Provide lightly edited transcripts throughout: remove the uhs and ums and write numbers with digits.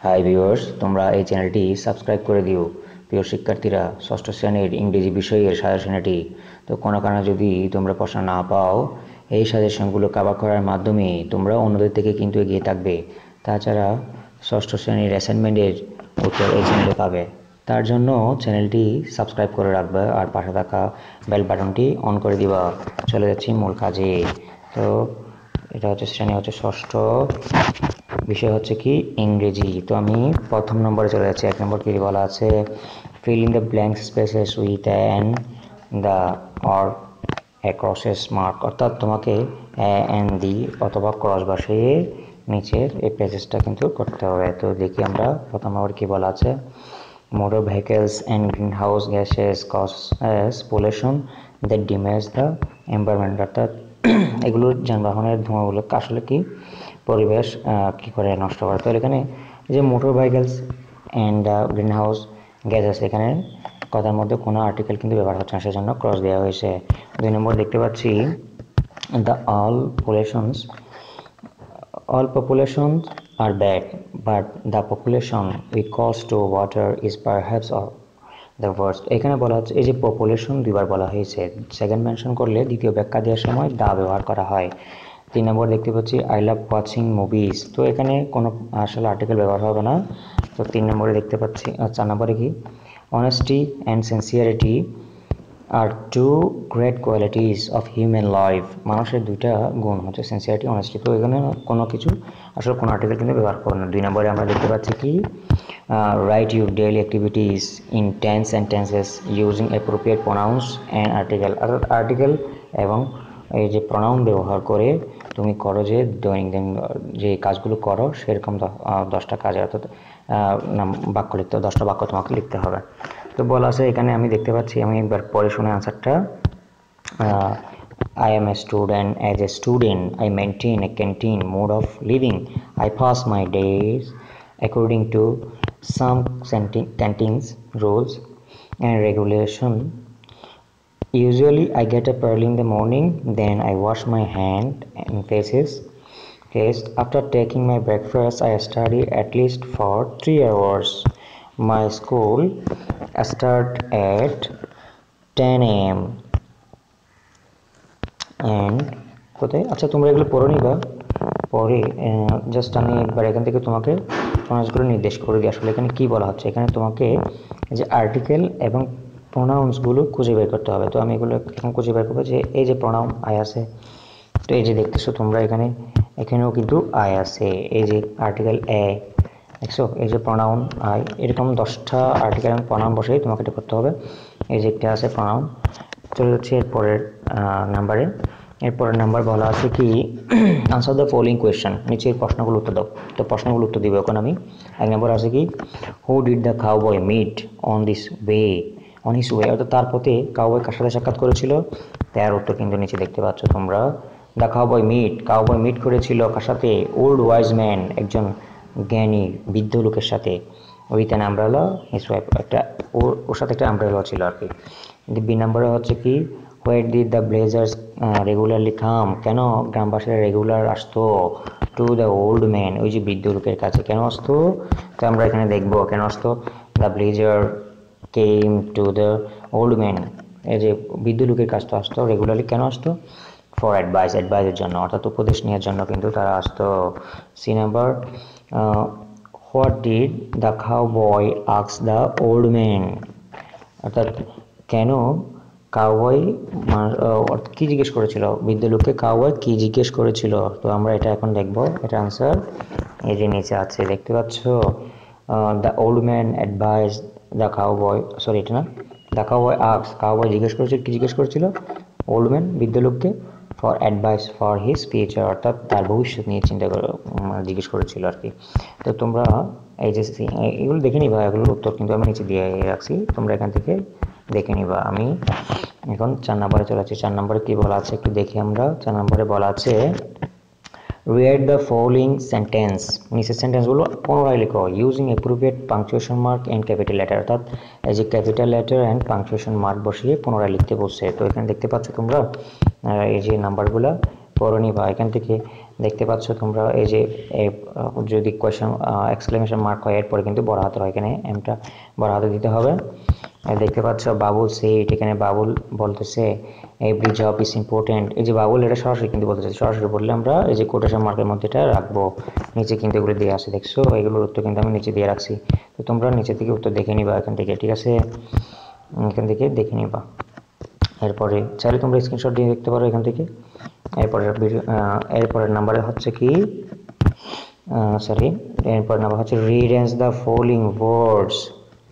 Hi viewers, তোমরা এই চ্যানেলটি সাবস্ক্রাইব করে দিও। প্রিয় শিক্ষার্থীরা, ষষ্ঠ শ্রেণীর ইংরেজি বিষয়ের সাজেশন এটি। তো কোনো কারণে যদি তোমরা প্রশ্ন না পাও, এই সাজেশনগুলো কভার করার মাধ্যমে তোমরা অন্যদের থেকে কিন্তু এগিয়ে থাকবে। তাছাড়া ষষ্ঠ শ্রেণীর অ্যাসাইনমেন্টের উত্তর এই চ্যানেলে পাবে। তার জন্য চ্যানেলটি সাবস্ক্রাইব করে রাখবে আর পাশে থাকা বেল বাটনটি অন করে দিবা। চলে যাচ্ছি মূল কাজে। তো এটা হচ্ছে শ্রেণী হচ্ছে ষষ্ঠ, বিষয় হচ্ছে কি ইংরেজি। তো আমি প্রথম নম্বরে চলে যাচ্ছি। 1 নম্বর কি বলা আছে, fill in the blank spaces with an the or a crosses mark, অর্থাৎ তোমাকে এন দি অথবা ক্রস বসিয়ে নিচের এই পেজেসটা কিন্তু করতে হবে। তো দেখি আমরা প্রথম নম্বর কি বলা আছে, motor vehicles and greenhouse gases causes pollution that damage the environment, অর্থাৎ এগুলো যানবাহনের ধোঁয়াগুলো আসলে কি পরিবেশ কি করে নষ্ট করে। তো এখানে যে motor vehicles and green house gases, এখানে কথার মধ্যে কোনো আর্টিকেল কিন্তু ব্যবহার হচ্ছে না, সেজন্য ক্রস দেওয়া হয়েছে। 2 নম্বর দেখতে পাচ্ছি, the all populations are bad, but the population we cause to water is perhaps the worst. এখানে বলা হচ্ছে এই যে পপুলেশন দুইবার বলা হয়েছে, সেকেন্ড মেনশন করলে দ্বিতীয় ব্যাখ্যা দেওয়ার সময় দা ব্যবহার করা হয়। 3 নম্বর দেখতে পাচ্ছি, আই লাভ ওয়াচিং মুভিজ। তো এখানে কোনো আসলে আর্টিকেল ব্যবহার হবে না। তো 3 নম্বরে দেখতে পাচ্ছি। 4 নম্বরে কি, honesty and sincerity are two great qualities of human life. মানুষের দুইটা গুণ হচ্ছে সিনসিয়ারিটি, অনেস্টি। তো এখানে কোনো কিছু আসলে কোনো আর্টিকেল কিন্তু ব্যবহার করবে না। 2 নম্বরে আমরা দেখতে পাচ্ছি কি, right your daily activities in tense and tenses using appropriate pronouns and article, অর্থাৎ আর্টিকেল এবং এই যে প্রোনাউন ব্যবহার করে তুমি করো যে দৈনন্দিন যে কাজগুলো করো সেরকম 10টা কাজের, অর্থাৎ বাক্য লিখতে 10টা বাক্য তোমাকে লিখতে হবে। তো বলা আছে এখানে, আমি দেখতে পাচ্ছি, আমি একবার পরে শুনে আনসারটা। I am a student. As a student, I maintain a canteen mode of living. I pass my days according to some canteens rules and regulation. Usually, I get up early in the morning, then I wash my hand and face. After taking my breakfast, I study at least for 3 hours. My school start at 10 a.m. and কোথায়, আচ্ছা তোমরা এগুলো পড়ে নিবা পরে। Just আমি একবার এখান থেকে তোমাকে প্রনাউন্সগুলো নির্দেশ করে দিই আসলে এখানে কি বলা হচ্ছে। এখানে তোমাকে যে আর্টিকেল এবং প্রনাউন্সগুলো খুঁজে বের করতে হবে। তো আমি এগুলো এখন খুঁজে বের করবো, যে এই যে প্রনাউন আই আছে, তো এই যে দেখতেছো তোমরা এখানেও কিন্তু আই আছে, এই যে আর্টিকেল এ দেখছো, এই যে প্রনাউন আই, এরকম 10টা আর্টিকেল এবং প্রনাউন বসেই তোমাকে এটা করতে হবে। এই যে একটা আছে প্রনাউন। চলে যাচ্ছে এরপরের নাম্বারে। এরপরের নাম্বার বলা আছে কি, আনসার দ্য ফলোইং কোয়েশ্চেন, নিচের প্রশ্নগুলো উত্তর দাও। তো প্রশ্নগুলো উত্তর দিব এখন আমি। 1 নম্বর আছে কি, who did the cowboy meet on his way, অর্থাৎ তার পথে কাউবয় কার সাথে সাক্ষাৎ করেছিল, তার উত্তর কিন্তু নিচে দেখতে পাচ্ছ তোমরা। দ্য কাউবয় মিট করেছিল কার সাথে, ওল্ড ওয়াইজ ম্যান, একজন জ্ঞানী বৃদ্ধ লোকের সাথে, with an umbrella his wife, একটা ওর সাথে একটা আমব্রেলা ছিল আর কি। বি নম্বরে হচ্ছে কি, where did the blazers regularly come, কেন গ্রামবাসীরা রেগুলার আসতো টু দ্য ওল্ড ম্যান, ওই যে বৃদ্ধ লোকের কাছে কেন আসতো। তো আমরা এখানে দেখবো কেন আসতো, the blazer came to the old man, এই যে বৃদ্ধ লোকের কাছে আসতো রেগুলারলি, কেন আসতো, ফর অ্যাডভাইসের জন্য, অর্থাৎ উপদেশ নেওয়ার জন্য কিন্তু তারা আসতো। C number, what did the cowboy ask the old man, অর্থাৎ কেন কাউবয় কি জিজ্ঞেস করেছিল, বৃদ্ধ লোককে কাউবয় কি জিজ্ঞেস করেছিল। তো আমরা এটা এখন দেখবো, এটা আনসার এই যে নিচে আছে দেখতে পাচ্ছ। The old man advice the cowboy, sorry এটা না, দ্য কাউবয় আস্ক, কাউবয় জিজ্ঞেস করেছিল, কি জিজ্ঞেস করেছিল, ওল্ড ম্যান বৃদ্ধ লোককে, for advice for his future, অর্থাৎ তার ভবিষ্যৎ নিয়ে চিন্তা করে জিজ্ঞেস করেছিল আর কি। তো তোমরা এই যে এগুলো দেখে নিবা, এগুলোর উত্তর কিন্তু আমি নিচে দিয়ে রাখছি, তোমরা এখান থেকে দেখে নিবা। আমি এখন 4 নম্বরে চলে যাচ্ছি। 4 নম্বরে কি বলা আছে একটু দেখি আমরা। 4 নম্বরে বলা আছে, রিড দ্য ফলোইং সেন্টেন্স, নিচের সেন্টেন্সগুলো পুনরায় লিখো, using appropriate punctuation mark and capital letter, অর্থাৎ এই যে capital letter and punctuation mark বসিয়ে পুনরায় লিখতে বলছে। তো এখানে দেখতে পাচ্ছ তোমরা এই যে নাম্বারগুলো পড়ে নিবা। এখান থেকে দেখতে পাচ্ছ তোমরা এই যে যদি কোয়েশ্চেন এক্সক্লেমেশন মার্ক হয় এরপরে কিন্তু বড় হাতের হয়, এখানে এমটা বড় হাতে দিতে হবে। দেখতে পাচ্ছ বাবুল সেট, এখানে বাবুল বলতেছে এভরি জব ইজ ইম্পর্টেন্ট। এই যে বাবুল এটা সরাসরি কিন্তু বলতেছে, সরাসরি বললে আমরা এই যে কোটেশন মার্কের মধ্যে এটা রাখবো। নিচে কিন্তু এগুলো দিয়ে আসে, দেখছো এগুলোর উত্তর কিন্তু আমি নিচে দিয়ে রাখছি। তো তোমরা নিচে থেকে উত্তর দেখে নিবা এখান থেকে, ঠিক আছে, এখান থেকে দেখে নিবা। এরপরে চাইলে তোমরা স্ক্রিনশট দিয়ে দেখতে পারো এখান থেকে। এরপরের নাম্বারে হচ্ছে কি এরপরের নাম্বার হচ্ছে rearrange the following words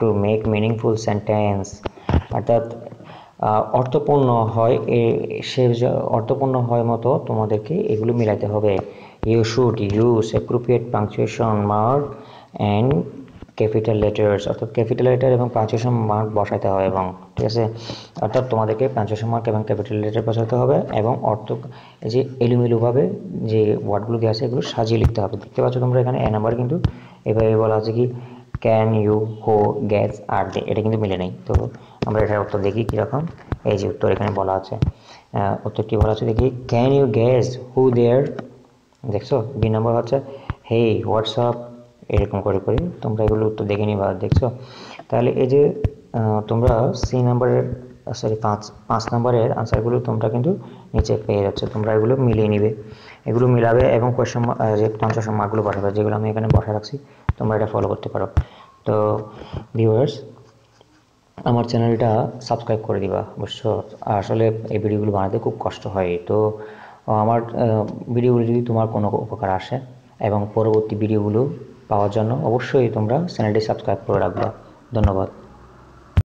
to make meaningful sentence. অর্থাৎ অর্থপূর্ণ হয় অর্থপূর্ণ হয় মতো তোমাদেরকে এগুলো মিলাইতে হবে। You should use appropriate punctuation mark and capital letters, অর্থাৎ ক্যাপিটাল লেটার এবং পাংচুয়েশন মার্ক বসাইতে হবে, এবং ঠিক আছে, অর্থাৎ তোমাদেরকে পাংচুয়েশন মার্ক এবং ক্যাপিটাল লেটার বসাতে হবে এবং অর্থ এই যে এলোমেলোভাবে যে ওয়ার্ডগুলো দেওয়া আছে এগুলো সাজিয়ে লিখতে হবে। দেখতে পাচ্ছ তোমরা এখানে এ নাম্বার কিন্তু এভাবে বলা আছে কি ক্যান ইউ হো গ্যাস আর দে, এটা কিন্তু মিলে নেই। তো আমরা এটার উত্তর দেখি কীরকম। এই যে উত্তর এখানে বলা আছে, উত্তর কী বলা আছে দেখি, ক্যান ইউ গ্যাস হু দেয়ার। দেখছো বি নাম্বার হচ্ছে হেই হোয়াটসঅ্যাপ, এরকম করে করে তোমরা এগুলো উত্তর দেখে নিবা। দেখছো তাহলে এই যে তোমরা সি নাম্বারের পাঁচ নাম্বারের আনসারগুলো তোমরা কিন্তু নিচে পেয়ে যাচ্ছ। তোমরা এগুলো মিলিয়ে নিবে, এগুলো মিলাবে এবং কোয়েশ্চন যে পাংচুয়েশন মার্কগুলো বসাবে, যেগুলো আমি এখানে বসা রাখছি, তোমরা এটা ফলো করতে পারো। তো ভিউয়ার্স, আমার চ্যানেলটা সাবস্ক্রাইব করে দিবা, বুঝছো। আসলে এই ভিডিওগুলো বানাতে খুব কষ্ট হয়। তো আমার ভিডিওগুলো যদি তোমার কোনো উপকার আসে এবং পরবর্তী ভিডিওগুলো পাওয়ার জন্য অবশ্যই তোমরা চ্যানেলটি সাবস্ক্রাইব করে রাখবা। ধন্যবাদ।